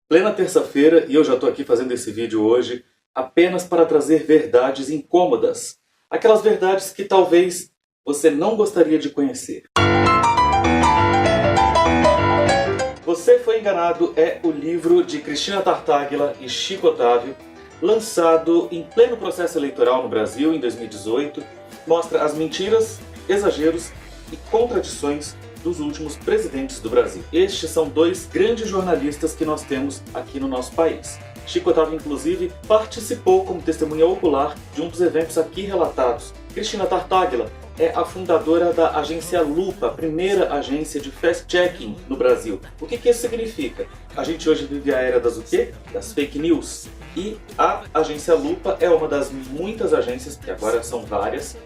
Plena terça-feira e eu já estou aqui fazendo esse vídeo hoje apenas para trazer verdades incômodas. Aquelas verdades que talvez você não gostaria de conhecer. Você Foi Enganado é o livro de Cristina Tartaglia e Chico Otávio, lançado em pleno processo eleitoral no Brasil em 2018, mostra as mentiras, exageros e contradições dos últimos presidentes do Brasil. Estes são dois grandes jornalistas que nós temos aqui no nosso país. Chico Otávio, inclusive, participou como testemunha ocular de um dos eventos aqui relatados. Cristina Tartaglia é a fundadora da agência Lupa, a primeira agência de fast-checking no Brasil. O que isso significa? A gente hoje vive a era das o quê? Das fake news. E a agência Lupa é uma das muitas agências, que agora são várias,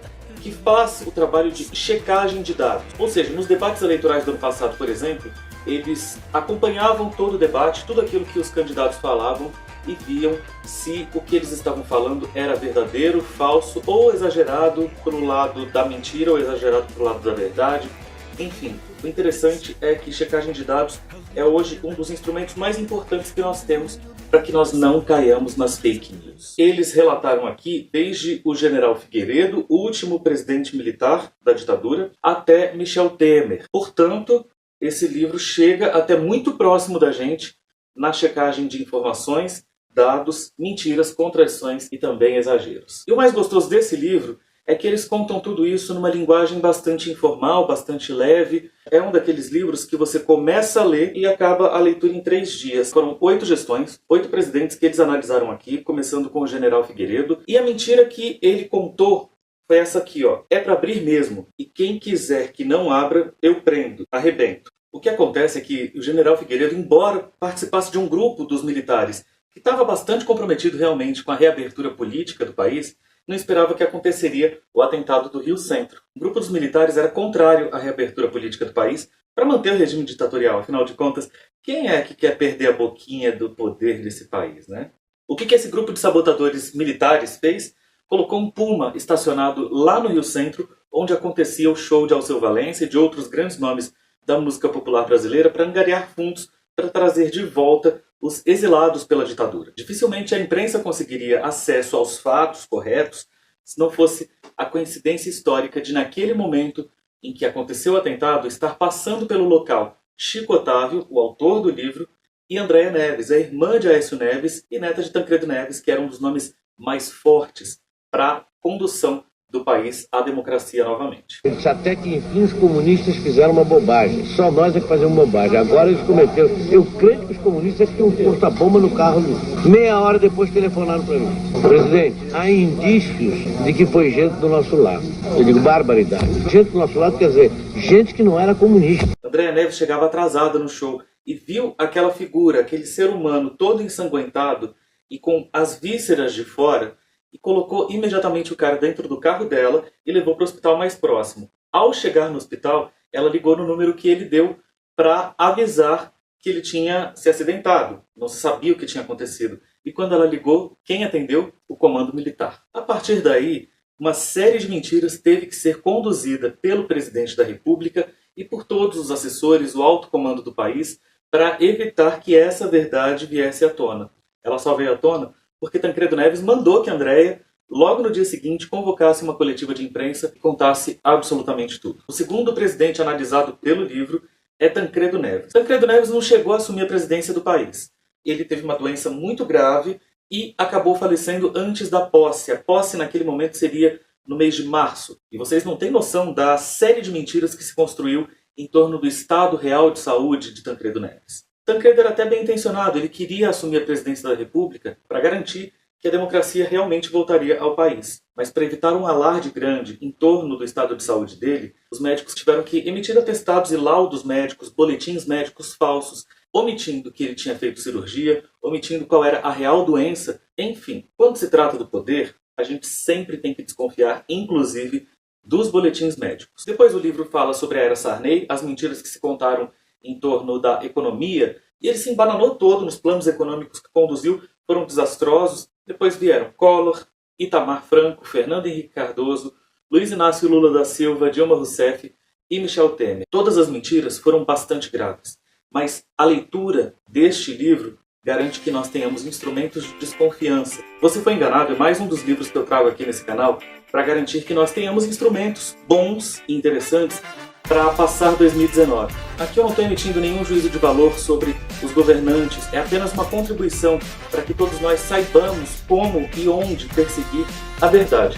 que faz o trabalho de checagem de dados. Ou seja, nos debates eleitorais do ano passado, por exemplo, eles acompanhavam todo o debate, tudo aquilo que os candidatos falavam e viam se o que eles estavam falando era verdadeiro, falso ou exagerado para o lado da mentira ou exagerado para o lado da verdade. Enfim, o interessante é que checagem de dados é hoje um dos instrumentos mais importantes que nós temos para que nós não caiamos nas fake news. Eles relataram aqui desde o general Figueiredo, o último presidente militar da ditadura, até Michel Temer. Portanto, esse livro chega até muito próximo da gente na checagem de informações, dados, mentiras, contradições e também exageros. E o mais gostoso desse livro é que eles contam tudo isso numa linguagem bastante informal, bastante leve. É um daqueles livros que você começa a ler e acaba a leitura em 3 dias. Foram 8 gestões, 8 presidentes que eles analisaram aqui, começando com o general Figueiredo. E a mentira que ele contou foi essa aqui, ó. É para abrir mesmo. E quem quiser que não abra, eu prendo, arrebento. O que acontece é que o general Figueiredo, embora participasse de um grupo dos militares que estava bastante comprometido realmente com a reabertura política do país, não esperava que aconteceria o atentado do Rio Centro. O grupo dos militares era contrário à reabertura política do país para manter o regime ditatorial. Afinal de contas, quem é que quer perder a boquinha do poder desse país, né? O que esse grupo de sabotadores militares fez? Colocou um Puma estacionado lá no Rio Centro, onde acontecia o show de Alceu Valença e de outros grandes nomes da música popular brasileira para angariar fundos para trazer de volta os exilados pela ditadura. Dificilmente a imprensa conseguiria acesso aos fatos corretos se não fosse a coincidência histórica de, naquele momento em que aconteceu o atentado, estar passando pelo local Chico Otávio, o autor do livro, e Andréa Neves, a irmã de Aécio Neves e neta de Tancredo Neves, que era um dos nomes mais fortes para a condução do país à democracia novamente. Até que enfim os comunistas fizeram uma bobagem. Só nós é que fazemos bobagem. Agora eles cometeram. Eu creio que os comunistas tinham posto a bomba no carro. Meia hora depois telefonaram para mim. Presidente, há indícios de que foi gente do nosso lado. Eu digo barbaridade. Gente do nosso lado quer dizer gente que não era comunista. Andréa Neves chegava atrasada no show e viu aquela figura, aquele ser humano todo ensanguentado e com as vísceras de fora, e colocou imediatamente o cara dentro do carro dela e levou para o hospital mais próximo. Ao chegar no hospital, ela ligou no número que ele deu para avisar que ele tinha se acidentado. Não se sabia o que tinha acontecido. E quando ela ligou, quem atendeu? O comando militar. A partir daí, uma série de mentiras teve que ser conduzida pelo presidente da República e por todos os assessores, o alto comando do país, para evitar que essa verdade viesse à tona. Ela só veio à tona porque Tancredo Neves mandou que Andréa, logo no dia seguinte, convocasse uma coletiva de imprensa e contasse absolutamente tudo. O segundo presidente analisado pelo livro é Tancredo Neves. Tancredo Neves não chegou a assumir a presidência do país. Ele teve uma doença muito grave e acabou falecendo antes da posse. A posse naquele momento seria no mês de março. E vocês não têm noção da série de mentiras que se construiu em torno do estado real de saúde de Tancredo Neves. Tancredo era até bem intencionado, ele queria assumir a presidência da República para garantir que a democracia realmente voltaria ao país. Mas para evitar um alarde grande em torno do estado de saúde dele, os médicos tiveram que emitir atestados e laudos médicos, boletins médicos falsos, omitindo que ele tinha feito cirurgia, omitindo qual era a real doença. Enfim, quando se trata do poder, a gente sempre tem que desconfiar, inclusive, dos boletins médicos. Depois o livro fala sobre a era Sarney, as mentiras que se contaram em torno da economia, e ele se embananou todo nos planos econômicos que conduziu, foram desastrosos. Depois vieram Collor, Itamar Franco, Fernando Henrique Cardoso, Luiz Inácio Lula da Silva, Dilma Rousseff e Michel Temer. Todas as mentiras foram bastante graves, mas a leitura deste livro garante que nós tenhamos instrumentos de desconfiança. Você Foi Enganado é mais um dos livros que eu trago aqui nesse canal para garantir que nós tenhamos instrumentos bons e interessantes para passar 2019. Aqui eu não estou emitindo nenhum juízo de valor sobre os governantes, é apenas uma contribuição para que todos nós saibamos como e onde perseguir a verdade.